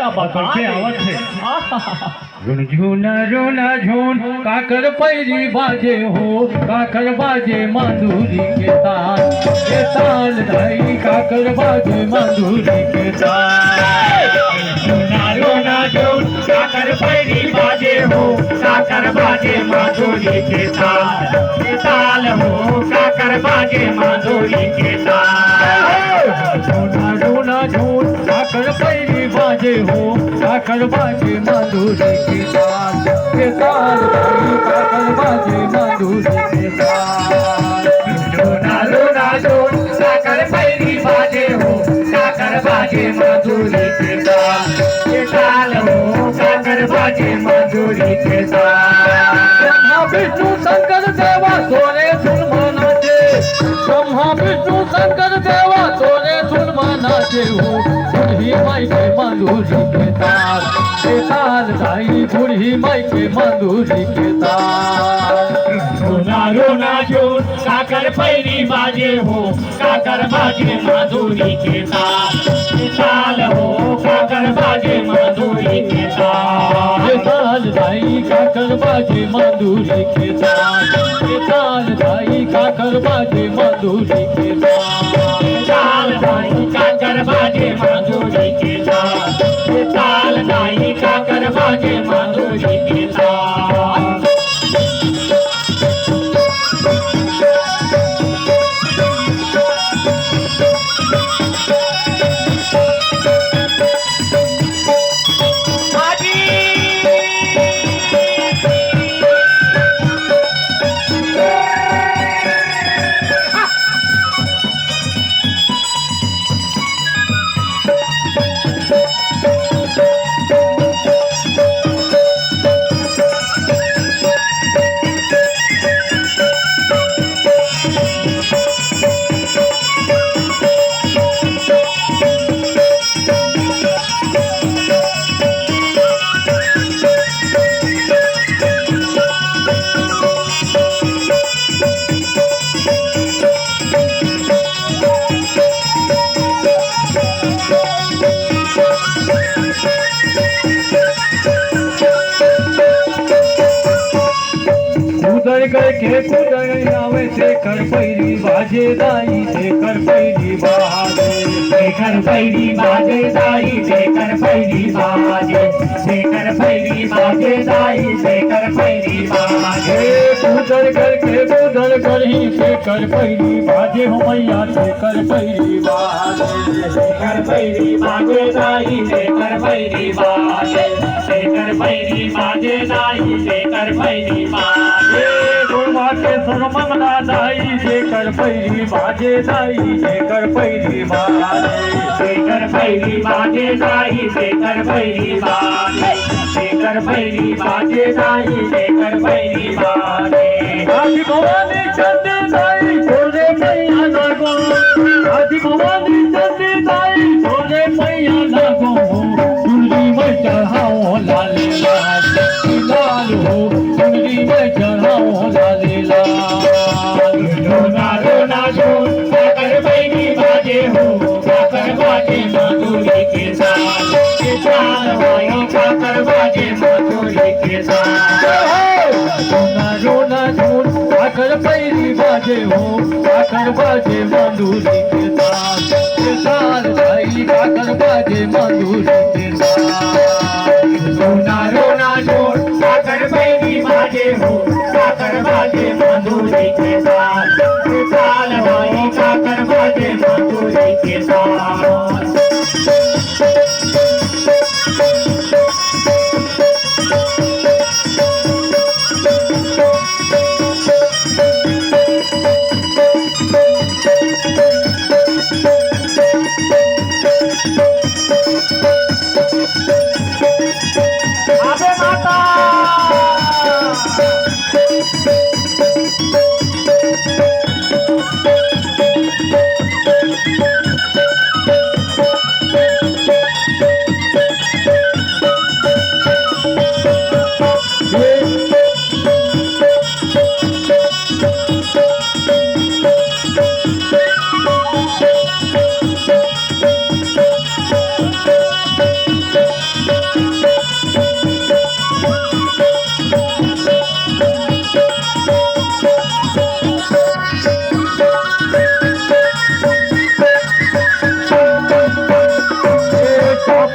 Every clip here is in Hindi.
के आवाज है झुन झुन झुन काकर पैरी बाजे हो काकर बाजे माधुरी के ताल धाई काकर बाजे माधुरी के ताल झुन काकर पैरी बाजे हो काकर बाजे माधुरी के ताल हो काकर बाजे माधुरी के ताल झुन झुन काकर पैरी बाजे हो काकर बाजे माधुरी के ताल धाई काकर बाजे माधुरी के ताल झुन काकर पैरी बाजे हो काकर बाजे माधुरी के ताल हो काकर बाजे माधुरी के ब्रह्मा विष्णु शंकर देवा सोरे धुन मनाचे ब्रह्मा विष्णु शंकर देवा सोरे धुन मनाचे हो बूढ़ी माई के माधुरी के ताल धाई बूढ़ी माई के माधुरी के ताल रोना झून काकर पैरी बाजे हो काकर बाजे माधुरी के ताल हो काकर बाजे माधुरी के ताल धाई काकर बाजे माधुरी के ताल धाई काकर बाजे माधुरी के ताल धाई काकर बाजे माधुरी के ताल धाई काकर बाजे माधुरी के ताल के कुदर आवे शेखर पैरी बाजे दाई शेखर पैरी बाजे शेखर पैरी बाजे दाई शेखर पैरी बाजे शेखर पैरी बाजे दाई शेखर पैरी बाजे कुदर करके कुदर करही शेखर पैरी बाजे हो मैया शेखर पैरी बाजे शेखर पैरी बाजे दाई शेखर पैरी बाजे शेखर पैरी बाजे दाई शेखर पैरी बाजे गुरुवाकेश्वर मंगला दाई शेखर पैरी बाजे दाई शेखर पैरी बाजे शेखर पैरी बाजे दाई शेखर पैरी बाजे शेखर पैरी बाजे दाई शेखर पैरी बाजे आदि भवानी चंदी दाई छोरे मैया लागो आदि भवानी चंदी दाई छोरे मैया लागो चुनरी में चढ़ाओ लाले लाल हो चुनरी में चढ़ाओ लाले लाल रोना झून काकर पैरी बाजे हो काकर बाजे माधुरी के ताल हो काकर बाजे माधुरी के रोना झून काकर पैरी बाजे हो काकर बाजे माधुरी के ताल धाई काकर बाजे माधुरी के रोना झून काकर पैरी बाजे हो काकर बाजे माधुरी के ताल हो काकर बाजे माधुरी के ताल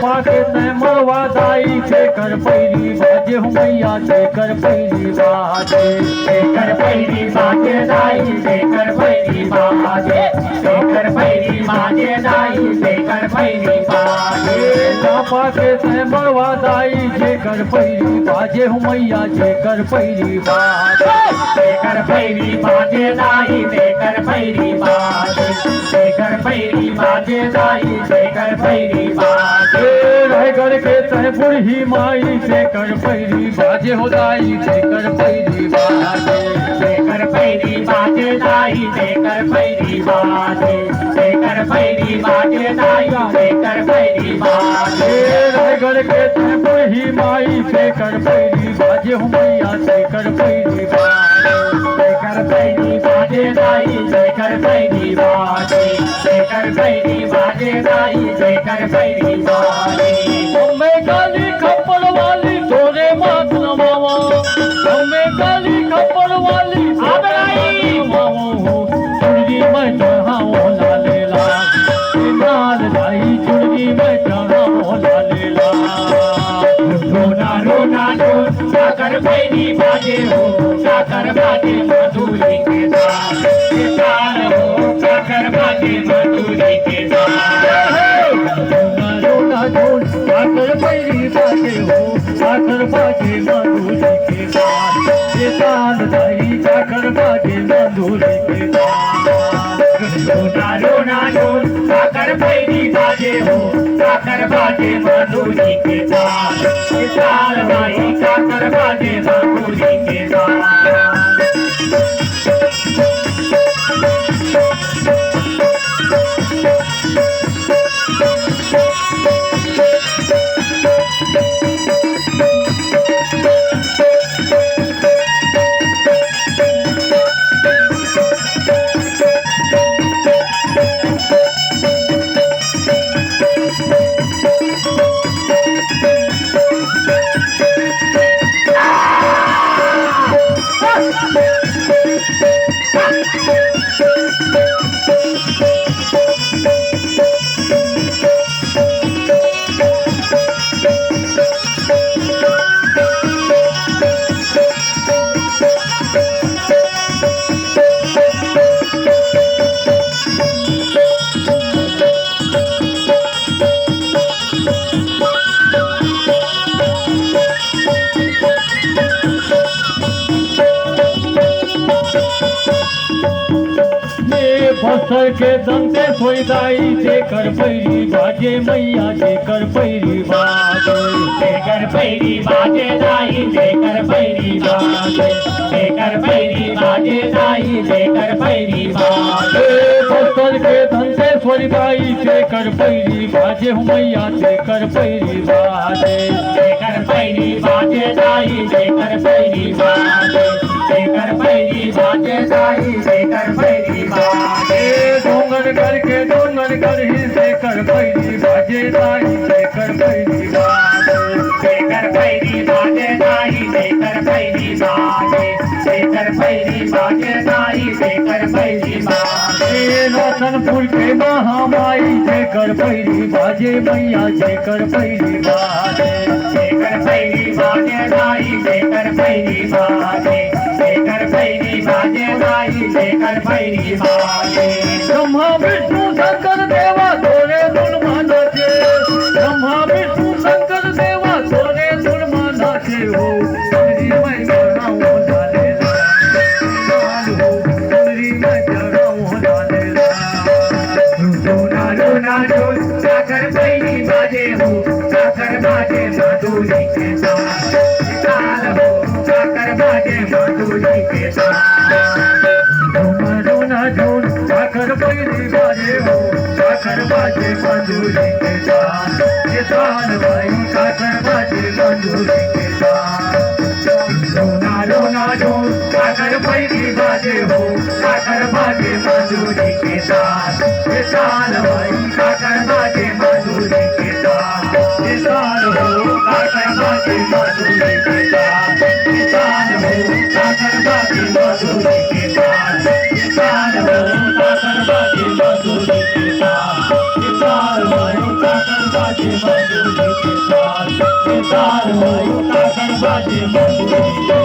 बापा के तय मरवा दाई शेखर पैरी बाजे हो मैया शेखर पैरी बाजे शेखर पैरी बाजे दाई शेखर पैरी बाजे शेखर पैरी बाजे दाई शेखर पैरी बाजे बापा के तय मरवा दाई शेखर पैरी बाजे हो मैया शेखर पैरी बाजे शेखर पैरी बाजे दाई शेखर पैरी बाजे शेखर पैरी बाजे दाई शेखर पैरी बाजे रायगढ़ के तय बुढ़ी माई शेखर पैरी बाजे हो दाई शेखर पैरी बाजे शेखर पैरी बाजे दाई शेखर पैरी बाजे शेखर पैरी बाजे दाई शेखर पैरी बाजे रायगढ़ के तय बुढ़ी माई शेखर पैरी बाजे हो मैया शेखर पैरी बाजे शेखर पैरी बाजे दाई शेखर पैरी बाजे शेखर पैरी बाजे दाई शेखर पैरी बाजे हमें गाली खप्पर वाली तोरे मात नमावा हमें गाली खप्पर वाली आबराई मावो चुड़गी में चढ़ाओ लाले लाल जाई चुड़गी में चढ़ाओ लाले रोना रोना डोल साकर पैरी बाजे हो साकर बाजे मधुरी के साथ ये ताल हो साकर बाजे मधुरी के साथ रोना झोल साकर पैरी बाजे हो साकर बाजे मधुरी के साथ ये ताल जाई साकर बाजे मधुरी के साथ रोना रोना डोल साकर पैरी बाजे हो साकर बाजे मधुरी के साथ ये ताल भाई साकर बाजे मधुरी के साथ फसल के दंते थोड़ी दाई शेखर पैरी बाजे मैया शेखर पैरी बाजे शेखर पैरी बाजे दाई शेखर पैरी बाजे शेखर पैरी बाजे दाई शेखर पैरी बाजे फसल के दंते थोड़ी दाई शेखर पैरी बाजे हो मैया शेखर पैरी बाजे शेखर पैरी बाजे दाई शेखर पैरी बाजे शेखर पैरी बाजे दाई शेखर पैरी बाजे डोंगर करके डोंगर कर ही शेखर पैरी बाजे दाई शेखर पैरी बाजे शेखर पैरी बाजे दाई शेखर पैरी बाजे शेखर पैरी बाजे दाई शेखर पैरी बाजे रोशनपुर के महामाई शेखर पैरी बाजे मैया शेखर पैरी बाजे शेखर पैरी बाजे दाई शेखर पैरी बाजे शेखर पैरी बाजे दाई शेखर पैरी बाजे ब्रह्मा विष्णु शंकर देवा तोरे धुन मानाचे ब्रह्मा विष्णु शंकर देवा तोरे धुन मानाचे हो तेरी मैं जगाऊं लाले लाल हो तेरी मैं जगाऊं लाले रोना रोना डोल साकर पैरी बाजे हो साकर बाजे मधुरी के साथ ताल हो साकर बाजे मधुरी के साथ रोना झोल साकर पैरी बाजे हो साकर बाजे मधुरी के साथ ये ताल भाई साकर बाजे मधुरी के साथ रोना रोना डोल साकर पैरी बाजे हो साकर बाजे मधुरी के साथ ये ताल भाई साकर बाजे मधुरी के साथ ये ताल हो साकर बाजे मधुरी के साथ ये ताल हो साकर बाजे मधुरी के साथ ये ताल हो साकर बाजे मधुरी के साथ ये ताल हो साकर बाजे मधुरी ताल हो काकड़ बाजे मंजूरी के